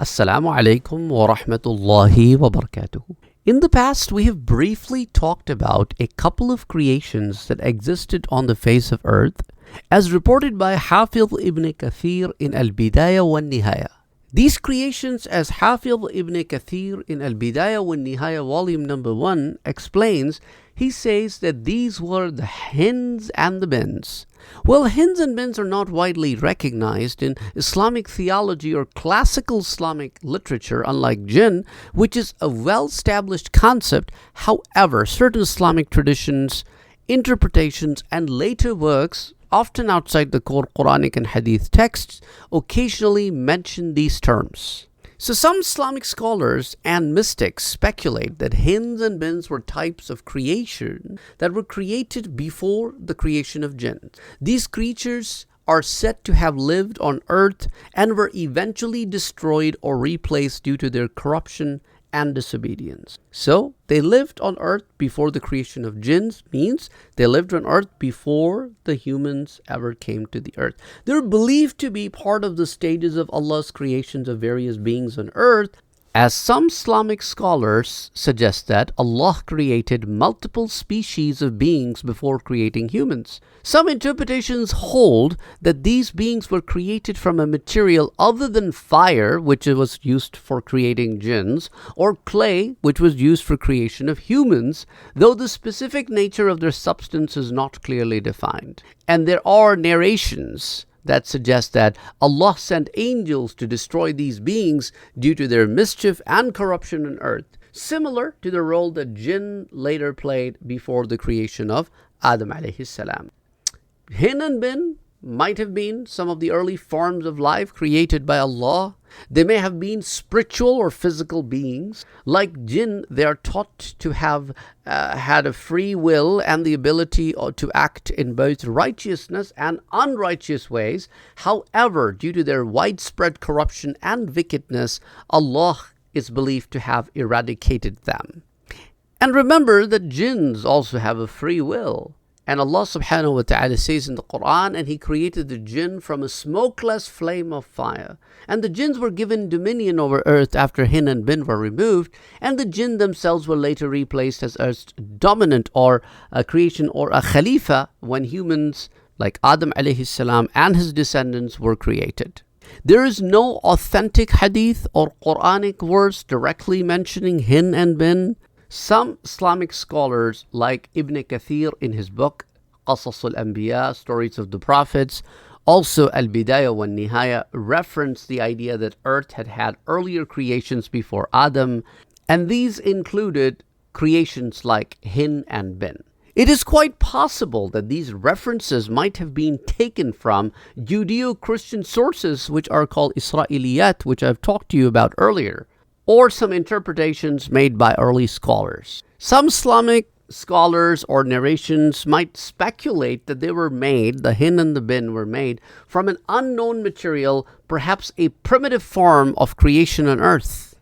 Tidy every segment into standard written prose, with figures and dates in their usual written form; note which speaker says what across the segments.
Speaker 1: Assalamu alaikum wa rahmatullahi wa barakatuh. In the past, we have briefly talked about a couple of creations that existed on the face of earth, as reported by Hafiz ibn Kathir in Al-Bidayah wa Nihaya. These creations, as Hafiz ibn Kathir in Al-Bidayah wa Nihaya volume number 1 explains, he says that these were the Hinds and the Bins. Well, Hinds and Bins are not widely recognized in Islamic theology or classical Islamic literature, unlike Jinn, which is a well-established concept. However, certain Islamic traditions, interpretations, and later works, often outside the core Quranic and Hadith texts, occasionally mention these terms. So some Islamic scholars and mystics speculate that Hinds and Bins were types of creation that were created before the creation of Jinn. These creatures are said to have lived on earth and were eventually destroyed or replaced due to their corruption and disobedience. So they lived on earth before the creation of jinns, means they lived on earth before the humans ever came to the earth. They're believed to be part of the stages of Allah's creations of various beings on earth, as some Islamic scholars suggest that Allah created multiple species of beings before creating humans. Some interpretations hold that these beings were created from a material other than fire, which was used for creating jinns, or clay, which was used for creation of humans, though the specific nature of their substance is not clearly defined. And there are narrations that suggest that Allah sent angels to destroy these beings due to their mischief and corruption on earth, similar to the role that jinn later played before the creation of Adam alayhi salam. Hin and bin might have been some of the early forms of life created by Allah. They may have been spiritual or physical beings. Like jinn, they are taught to have had a free will and the ability to act in both righteousness and unrighteous ways. However, due to their widespread corruption and wickedness, Allah is believed to have eradicated them. And remember that jinns also have a free will. And Allah subhanahu wa ta'ala says in the Quran, and He created the jinn from a smokeless flame of fire. And the jinns were given dominion over earth after Hin and Bin were removed, and the jinn themselves were later replaced as earth's dominant or a creation or a khalifa when humans like Adam alayhi salam and his descendants were created. There is no authentic hadith or Quranic verse directly mentioning Hin and Bin. Some Islamic scholars like Ibn Kathir in his book Qasas al-Anbiya, Stories of the Prophets, also Al-Bidayah wa Nihaya, reference the idea that earth had had earlier creations before Adam, and these included creations like Hin and Bin. It is quite possible that these references might have been taken from Judeo-Christian sources which are called Israeliyat, which I've talked to you about earlier, or some interpretations made by early scholars. Some Islamic scholars or narrations might speculate that they were made, the Hin and the Bin were made, from an unknown material, perhaps a primitive form of creation on earth.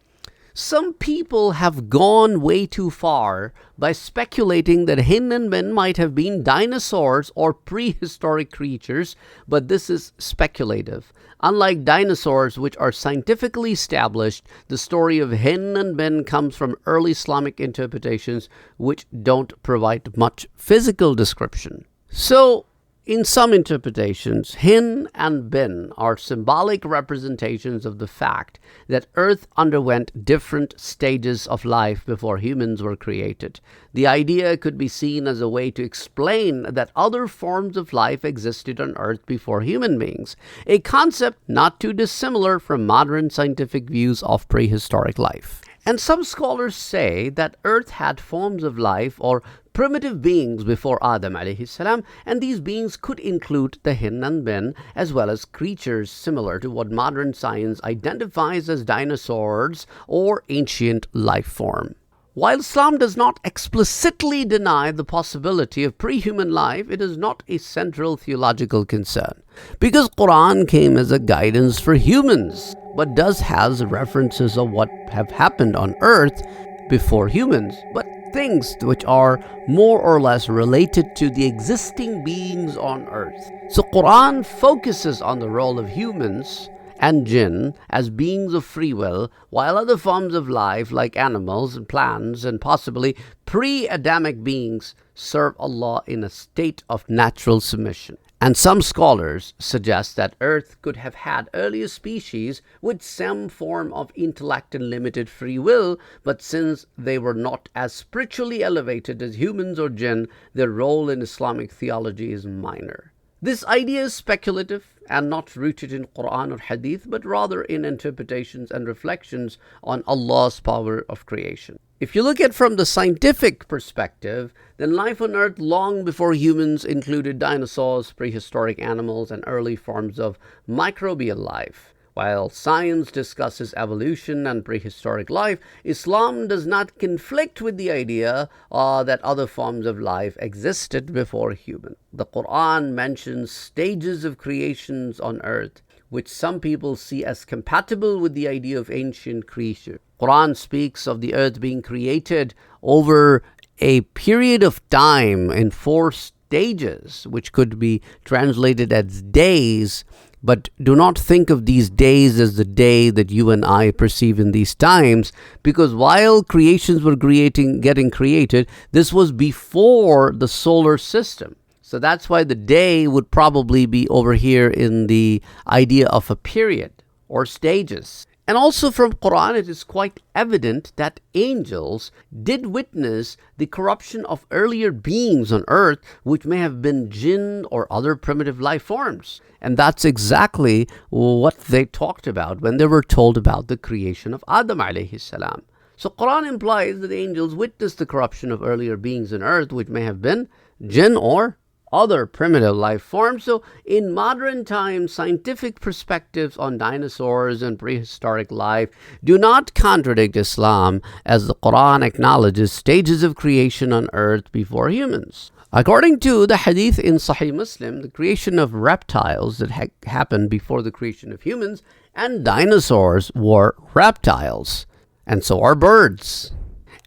Speaker 1: Some people have gone way too far by speculating that Hin and Bin might have been dinosaurs or prehistoric creatures, but this is speculative. Unlike dinosaurs, which are scientifically established, the story of Hin and Bin comes from early Islamic interpretations which don't provide much physical description. So, in some interpretations, Hin and Bin are symbolic representations of the fact that Earth underwent different stages of life before humans were created. The idea could be seen as a way to explain that other forms of life existed on Earth before human beings, a concept not too dissimilar from modern scientific views of prehistoric life. And some scholars say that Earth had forms of life or primitive beings before Adam alayhi salam, and these beings could include the Hin and Bin, as well as creatures similar to what modern science identifies as dinosaurs or ancient life form. While Islam does not explicitly deny the possibility of pre-human life, it is not a central theological concern, because Quran came as a guidance for humans, but does has references of what have happened on earth before humans, but things which are more or less related to the existing beings on earth. So Quran focuses on the role of humans and jinn as beings of free will, while other forms of life like animals and plants and possibly pre-Adamic beings serve Allah in a state of natural submission. And some scholars suggest that Earth could have had earlier species with some form of intellect and limited free will, but since they were not as spiritually elevated as humans or jinn, their role in Islamic theology is minor. This idea is speculative and not rooted in Quran or Hadith, but rather in interpretations and reflections on Allah's power of creation. If you look at it from the scientific perspective, then life on Earth long before humans included dinosaurs, prehistoric animals, and early forms of microbial life. While science discusses evolution and prehistoric life, Islam does not conflict with the idea that other forms of life existed before human. The Quran mentions stages of creations on earth, which some people see as compatible with the idea of ancient creation. Quran speaks of the earth being created over a period of time in 4 stages, which could be translated as days. But do not think of these days as the day that you and I perceive in these times, because while creations were getting created, this was before the solar system. So that's why the day would probably be over here in the idea of a period or stages. And also from Quran, it is quite evident that angels did witness the corruption of earlier beings on earth, which may have been jinn or other primitive life forms. And that's exactly what they talked about when they were told about the creation of Adam alayhi salam. So Quran implies that angels witnessed the corruption of earlier beings on earth, which may have been jinn or other primitive life forms. So in modern times, scientific perspectives on dinosaurs and prehistoric life do not contradict Islam, as the Quran acknowledges stages of creation on earth before humans. According to the hadith in Sahih Muslim, the creation of reptiles that happened before the creation of humans, and dinosaurs were reptiles, and so are birds.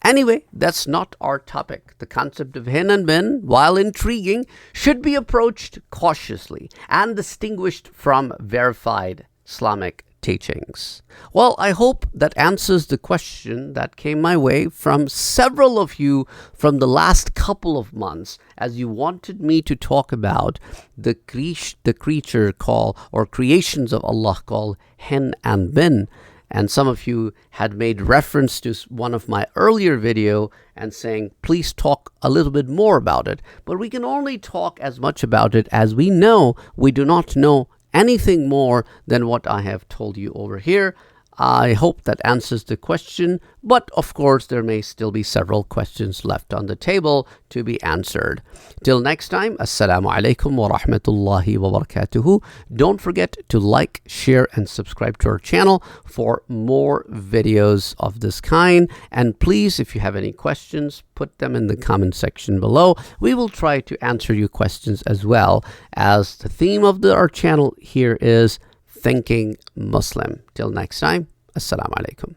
Speaker 1: Anyway, that's not our topic. The concept of hin and bin, while intriguing, should be approached cautiously and distinguished from verified Islamic teachings. Well, I hope that answers the question that came my way from several of you from the last couple of months, as you wanted me to talk about the creature called, or creations of Allah called hin and bin. And some of you had made reference to one of my earlier video and saying, please talk a little bit more about it. But we can only talk as much about it as we know. We do not know anything more than what I have told you over here. I hope that answers the question, but of course there may still be several questions left on the table to be answered. Till next time, Assalamu alaikum wa rahmatullahi wa barakatuhu. Don't forget to like, share, and subscribe to our channel for more videos of this kind. And please, if you have any questions, put them in the comment section below. We will try to answer your questions as well, as the theme of our channel here is Thinking Muslim. Till next time, Assalamu alaikum.